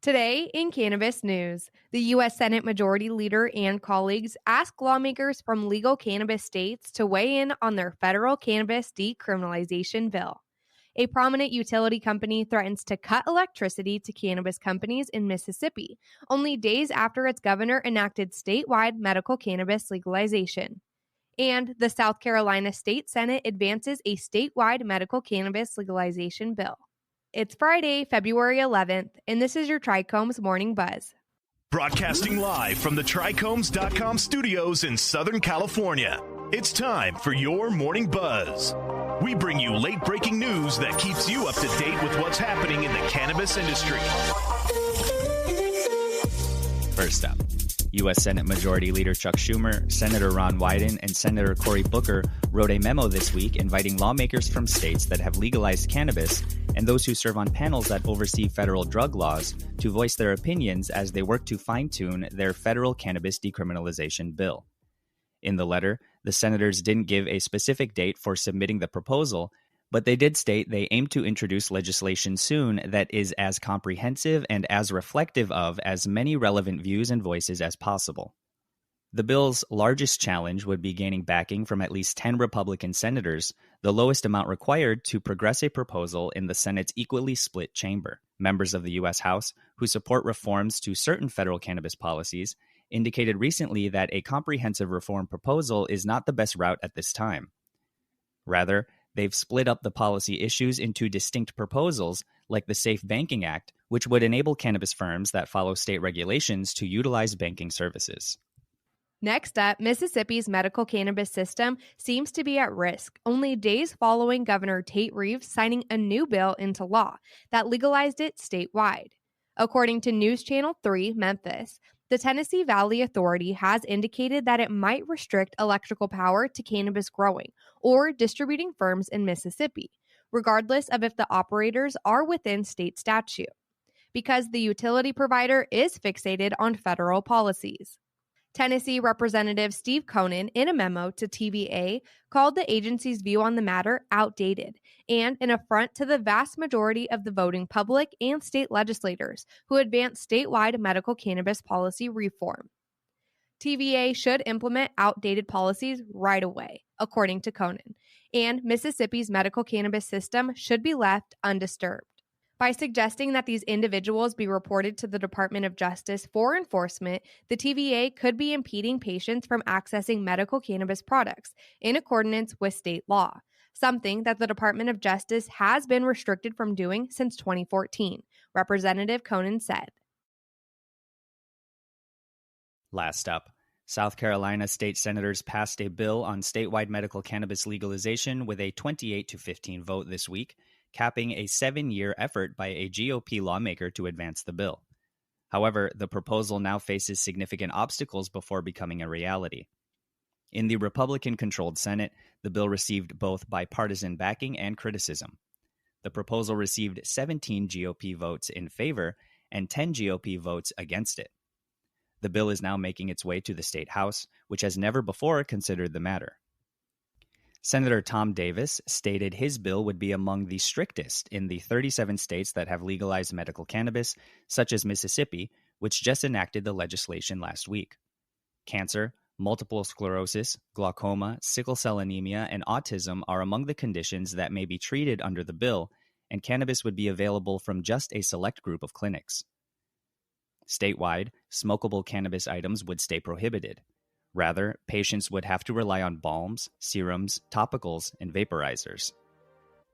Today in Cannabis News, the U.S. Senate Majority Leader and colleagues ask lawmakers from legal cannabis states to weigh in on their federal cannabis decriminalization bill. A prominent utility company threatens to cut electricity to cannabis companies in Mississippi, only days after its governor enacted statewide medical cannabis legalization. And the South Carolina State Senate advances a statewide medical cannabis legalization bill. It's Friday, February 11th, and this is your Trichomes Morning Buzz. Broadcasting live from the Trichomes.com studios in Southern California, it's time for your Morning Buzz. We bring you late-breaking news that keeps you up to date with what's happening in the cannabis industry. First up, U.S. Senate Majority Leader Chuck Schumer, Senator Ron Wyden, and Senator Cory Booker wrote a memo this week inviting lawmakers from states that have legalized cannabis and those who serve on panels that oversee federal drug laws to voice their opinions as they work to fine-tune their federal cannabis decriminalization bill. In the letter, the senators didn't give a specific date for submitting the proposal, but they did state they aim to introduce legislation soon that is as comprehensive and as reflective of as many relevant views and voices as possible. The bill's largest challenge would be gaining backing from at least 10 Republican senators, the lowest amount required to progress a proposal in the Senate's equally split chamber. Members of the U.S. House, who support reforms to certain federal cannabis policies, indicated recently that a comprehensive reform proposal is not the best route at this time. Rather, they've split up the policy issues into distinct proposals, like the Safe Banking Act, which would enable cannabis firms that follow state regulations to utilize banking services. Next up, Mississippi's medical cannabis system seems to be at risk, only days following Governor Tate Reeves signing a new bill into law that legalized it statewide. According to News Channel 3 Memphis, the Tennessee Valley Authority has indicated that it might restrict electrical power to cannabis growing or distributing firms in Mississippi, regardless of if the operators are within state statute, because the utility provider is fixated on federal policies. Tennessee Representative Steve Conan, in a memo to TVA, called the agency's view on the matter outdated and an affront to the vast majority of the voting public and state legislators who advance statewide medical cannabis policy reform. TVA should implement outdated policies right away, according to Conan, and Mississippi's medical cannabis system should be left undisturbed. By suggesting that these individuals be reported to the Department of Justice for enforcement, the TVA could be impeding patients from accessing medical cannabis products in accordance with state law, something that the Department of Justice has been restricted from doing since 2014, Representative Conan said. Last up, South Carolina state senators passed a bill on statewide medical cannabis legalization with a 28-15 vote this week, capping a 7-year effort by a GOP lawmaker to advance the bill. However, the proposal now faces significant obstacles before becoming a reality. In the Republican-controlled Senate, the bill received both bipartisan backing and criticism. The proposal received 17 GOP votes in favor and 10 GOP votes against it. The bill is now making its way to the state House, which has never before considered the matter. Senator Tom Davis stated his bill would be among the strictest in the 37 states that have legalized medical cannabis, such as Mississippi, which just enacted the legislation last week. Cancer, multiple sclerosis, glaucoma, sickle cell anemia, and autism are among the conditions that may be treated under the bill, and cannabis would be available from just a select group of clinics. Statewide, smokable cannabis items would stay prohibited. Rather, patients would have to rely on balms, serums, topicals, and vaporizers.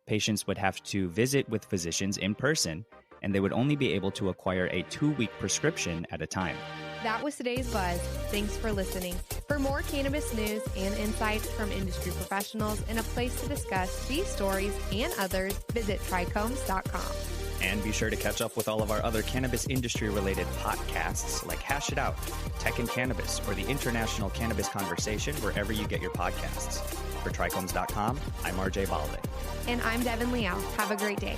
Patients would have to visit with physicians in person, and they would only be able to acquire a 2-week prescription at a time. That was today's Buzz. Thanks for listening. For more cannabis news and insights from industry professionals and a place to discuss these stories and others, visit trichomes.com. And be sure to catch up with all of our other cannabis industry-related podcasts like Hash It Out, Tech and Cannabis, or the International Cannabis Conversation wherever you get your podcasts. For Trichomes.com, I'm RJ Balde. And I'm Devin Liao. Have a great day.